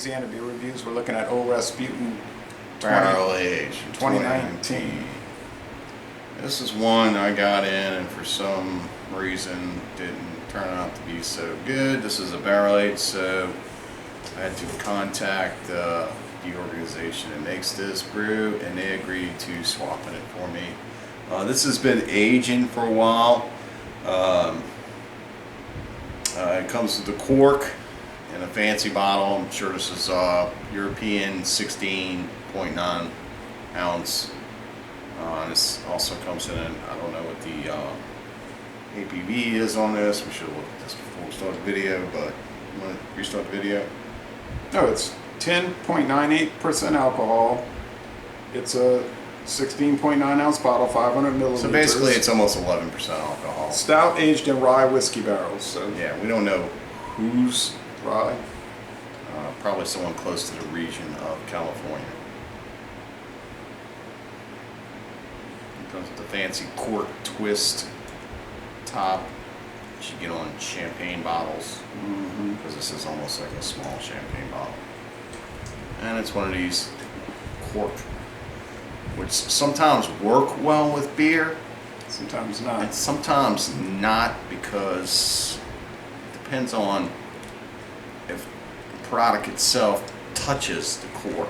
Louisiana beer reviews. We're looking at Old Rasputin Barrel Age 2019. This is one I got in and for some reason didn't turn out to be so good. This is a barrel age, so I had to contact the organization that makes this brew, and they agreed to swapping it for me. This has been aging for a while. It comes with a cork in a fancy bottle. I'm sure this is European 16.9 ounce. This also comes in, I don't know what the ABV is on this. We should have looked at this before we started the video, but you want to restart the video? No, it's 10.98% alcohol. It's a 16.9 ounce bottle, 500 milliliters. So basically it's almost 11% alcohol. Stout aged in rye whiskey barrels. So Yeah, we don't know whose rye. Probably someone close to the region of California. It comes with a fancy cork twist top, which you get on champagne bottles, because this is almost like a small champagne bottle. And it's one of these cork, which sometimes work well with beer, Sometimes not. and sometimes not, because it depends on if the product itself touches the cork.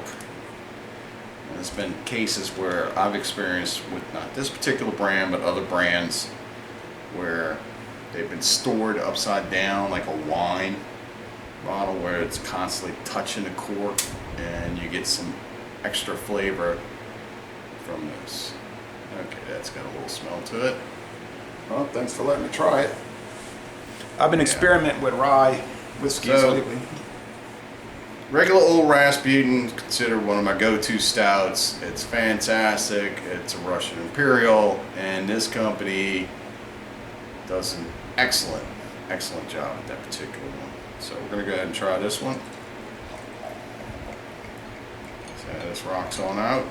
And there's been cases where I've experienced with not this particular brand, but other brands, where they've been stored upside down like a wine bottle, where it's constantly touching the cork, and you get some extra flavor from this. Okay, that's got a little smell to it. Well, thanks for letting me try it. I've been experimenting with rye whiskeys So- lately. Regular Old Rasputin, considered one of my go-to stouts. It's fantastic. It's a Russian Imperial, and this company does an excellent job at that particular one. So we're gonna go ahead and try this one. So this rocks on out.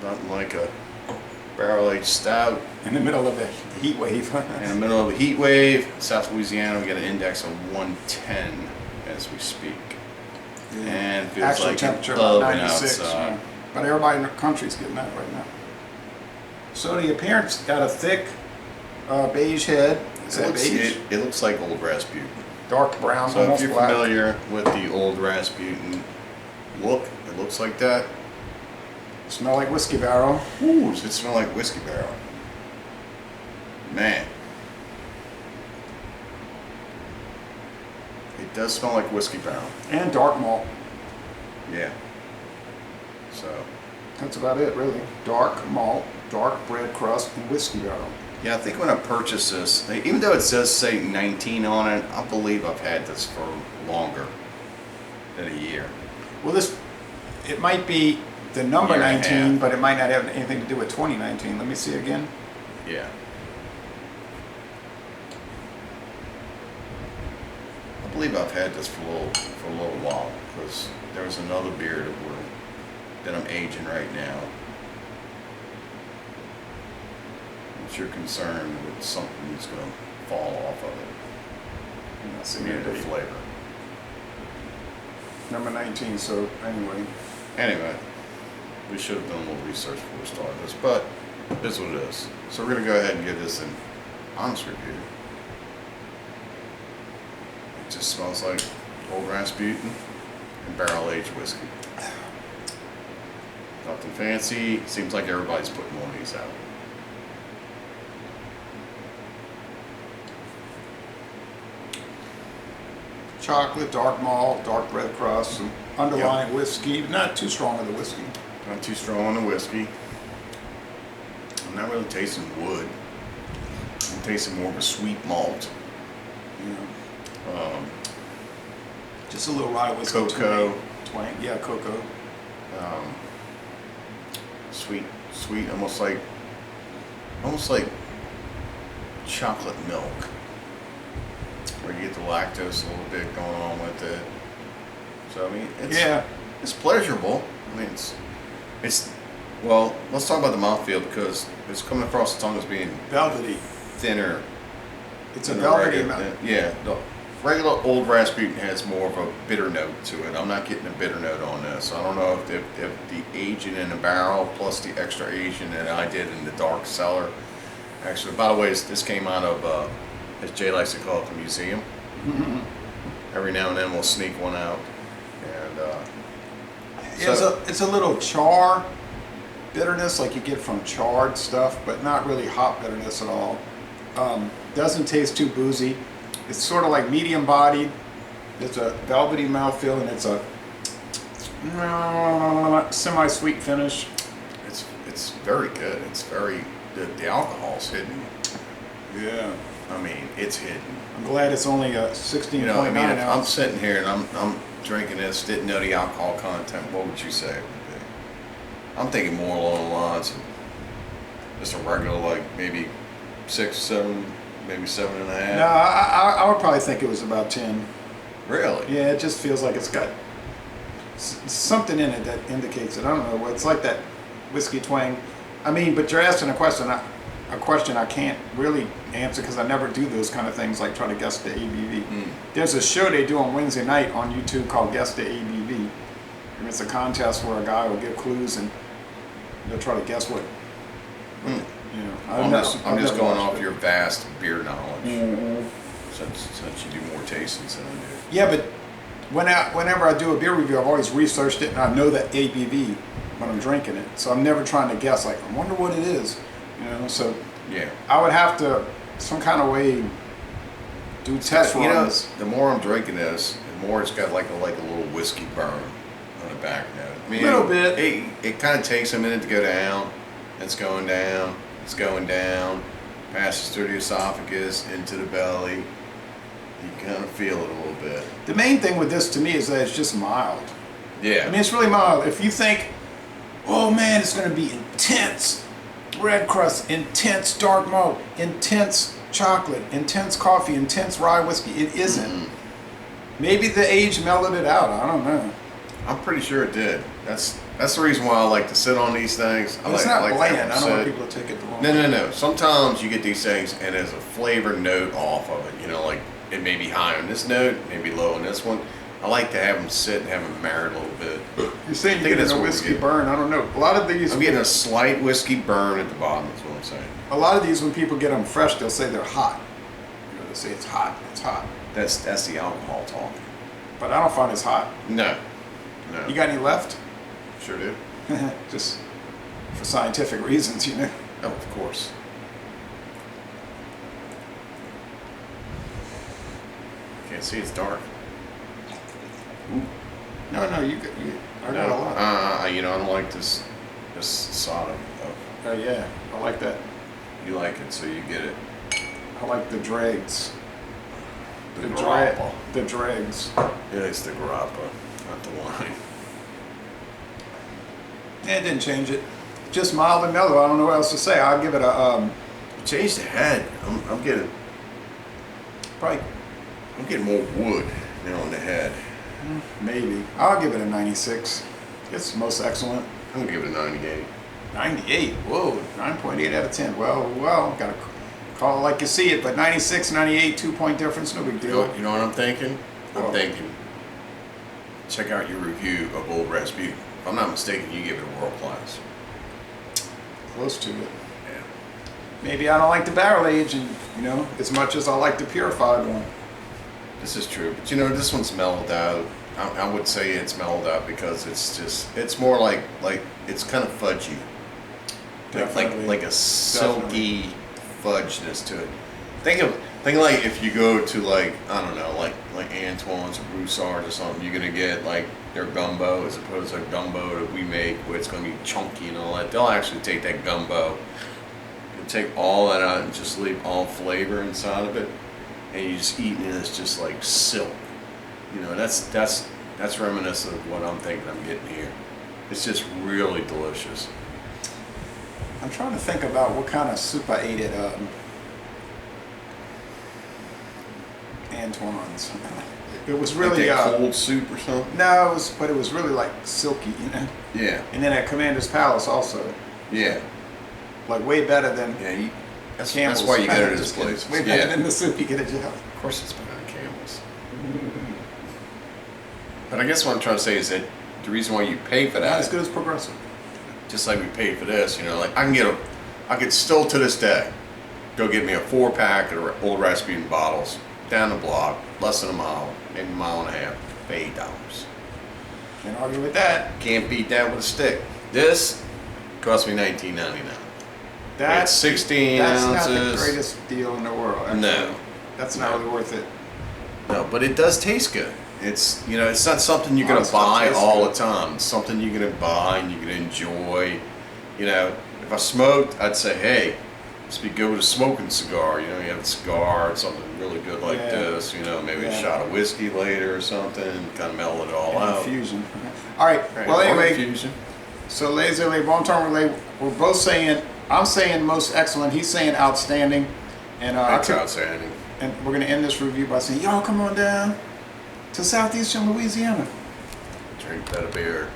Nothing like a barrel-aged stout. In the middle of a heat wave. In the middle of a heat wave, South Louisiana, we got an index of 110 as we speak. And it feels Actual like temperature an about oven 96. outside. Yeah. But everybody in the country's getting that right now. So the appearance got a thick beige head. Is that beige? It looks like Old Rasputin. Dark brown, So if almost you're black. familiar with the Old Rasputin look, it looks like that. Smell like whiskey barrel. Ooh, does it smell like whiskey barrel? Man. It does smell like whiskey barrel. And dark malt. Yeah. So, That's about it, really. Dark malt, dark bread crust, and whiskey barrel. yeah, I think when I purchased this, even though it says say 19 on it, I believe I've had this for longer than a year. Well, it might be the number Year and a 19, half. but it might not have anything to do with 2019. Let me see again. Yeah. I believe I've had this for a little while, because there's another beer that I'm aging right now. If you're concerned with something that's going to fall off of it, Yeah, see near the here. flavor. Number 19, so anyway. Anyway, we should have done a little research before we started this, but it is what it is. So we're going to go ahead and give this an honest review. It just smells like Old Rasputin and barrel-aged whiskey. Nothing fancy. Seems like everybody's putting one of these out. Chocolate, dark malt, dark bread crust, some underlying whiskey. Not too strong of the whiskey. Not too strong on the whiskey. I'm not really tasting wood. I'm tasting more of a sweet malt. Yeah. Just a little rye whiskey. Cocoa. Twang. Yeah, cocoa. Sweet, almost like chocolate milk, where you get the lactose a little bit going on with it. So I mean, it's pleasurable. I mean, it's well. Let's talk about the mouthfeel, because it's coming across the tongue as being Velvety. thinner. It's a than velvety regular- mouth. Yeah, Regular old Rasputin has more of a bitter note to it. I'm not getting a bitter note on this. I don't know if the aging in the barrel plus the extra aging that I did in the dark cellar. Actually, by the way, this came out of, as Jay likes to call it, the museum. Every now and then we'll sneak one out. And It's a little char bitterness like you get from charred stuff, but not really hop bitterness at all. Doesn't taste too boozy. It's sort of like medium bodied. It's a velvety mouthfeel, and it's a semi-sweet finish. it's very good. It's very the alcohol's hidden. Yeah. I mean, it's hidden. I'm glad it's only a 16.9 You know, I mean, if I'm ounce. sitting here and I'm drinking this, didn't know the alcohol content, what would you say it would be? I'm thinking more along the lines of just a regular, like maybe 6, 7, maybe 7.5. No, I would probably think it was about 10. Really? Yeah, it just feels like it's got something in it that indicates it. I don't know. It's like that whiskey twang. I mean, but you're asking a question I can't really answer because I never do those kind of things, like try to guess the ABV. There's a show they do on Wednesday night on YouTube called Guess the ABV. And it's a contest where a guy will give clues and they'll try to guess what. You know, I'm just I've never going watched off it. your vast beer knowledge. Since you do more tastings than I do. Yeah, but whenever I do a beer review, I've always researched it and I know that ABV when I'm drinking it. So I'm never trying to guess, like, I wonder what it is. You know, so Yeah. I would have to, some kind of way, do test You know, runs. the more I'm drinking this, the more it's got like a little whiskey burn on the back note. I mean, Little bit. It kind of takes a minute to go down. It's going down. It's going down. Passes through the esophagus into the belly. You kind of feel it a little bit. The main thing with this to me is that it's just mild. Yeah. I mean, it's really mild. If you think, oh man, it's going to be intense red crust, intense dark malt, intense chocolate, intense coffee, intense rye whiskey, it isn't. Maybe the age mellowed it out. I don't know. I'm pretty sure it did. That's the reason why I like to sit on these things. It's not I like to bland. have I them don't want sit. people to take it the wrong way. No. Sometimes you get these things and there's a flavor note off of it. You know, like it may be high on this note, maybe low on this one. I like to have them sit and have them marry a little bit. You're saying I you're think getting that's a what we're whiskey getting. burn. I don't know. A lot of these, I'm getting a slight whiskey burn at the bottom. That's what I'm saying. a lot of these, when people get them fresh, they'll say they're hot. You know, they'll say it's hot. It's hot. That's the alcohol talking. But I don't find it's hot. No. You got any left? Sure do. Just for scientific reasons, you know. Oh, of course. Can't see. It's dark. No, I got a lot. You know, I don't like this sod of. Oh yeah, I like that. You like it, so you get it. I like the dregs. The grappa. The dregs. Yeah, it's the grappa, not the wine. Yeah, it didn't change it. Just mild and mellow. I don't know what else to say. I'll give it a Change the head. I'm getting probably more wood now on the head. maybe. I'll give it a 96. It's most excellent. I'm gonna give it a 98. 98. Whoa, 9.8 out of 10. Well, gotta call it like you see it. But 96, 98, 2-point difference, no big deal. You know what I'm thinking? I'm What? thinking. Check out your review of Old Rasputin. If I'm not mistaken, you give it a world class. Close to it. Yeah. Maybe I don't like the barrel age, and you know, as much as I like the purified one. This is true, but you know, this one's mellowed out. I would say it's mellowed out because it's more like it's kind of fudgy. Definitely. Like a silky fudginess to it. Think like if you go to like, I don't know, like Antoine's or Broussard's or something, you're gonna get like their gumbo as opposed to a gumbo that we make where it's gonna be chunky and all that. They'll actually take that gumbo and take all that out and just leave all flavor inside of it, and you just eat it, and it's just like silk. You know, that's reminiscent of what I'm thinking I'm getting here. It's just really delicious. I'm trying to think about what kind of soup I ate at Antoine's. It was really like that cold soup or something. no, it was really like silky, you know. Yeah, And then at Commander's Palace also, yeah, like way better than yeah. That's Campbell's. why you go to this Just kidding. place. Way better Yeah, than the soup you get at jail. of course it's better than Campbell's. But I guess what I'm trying to say is that the reason why you pay for Not as that, good as Progressive. just like we paid for this, you know, like I could still to this day go get me a 4-pack of old Rasputin bottles down the block, less than a mile, maybe a mile and a half, for $8. Can't argue with that. Can't beat that with a stick. This cost me $19.99. That's 16 That's ounces. not the greatest deal in the world. Actually. No. That's not really worth it. No, but it does taste good. It's, you know, it's not something you're All gonna this stuff buy tastes all good. the time. It's something you're gonna buy and you're gonna enjoy. You know, if I smoked, I'd say, hey, let's be good with a smoking cigar. You know, you have a cigar, something really good like Yeah. this. You know, maybe a Yeah. shot of whiskey later or something, kind of mellow it all And out. infusion. All right. Right, Well, or anyway, infusion. so lazy relay, long-term relay, we're both saying, I'm saying most excellent, he's saying outstanding. And That's outstanding. and we're going to end this review by saying, y'all come on down to southeastern Louisiana. Drink better beer.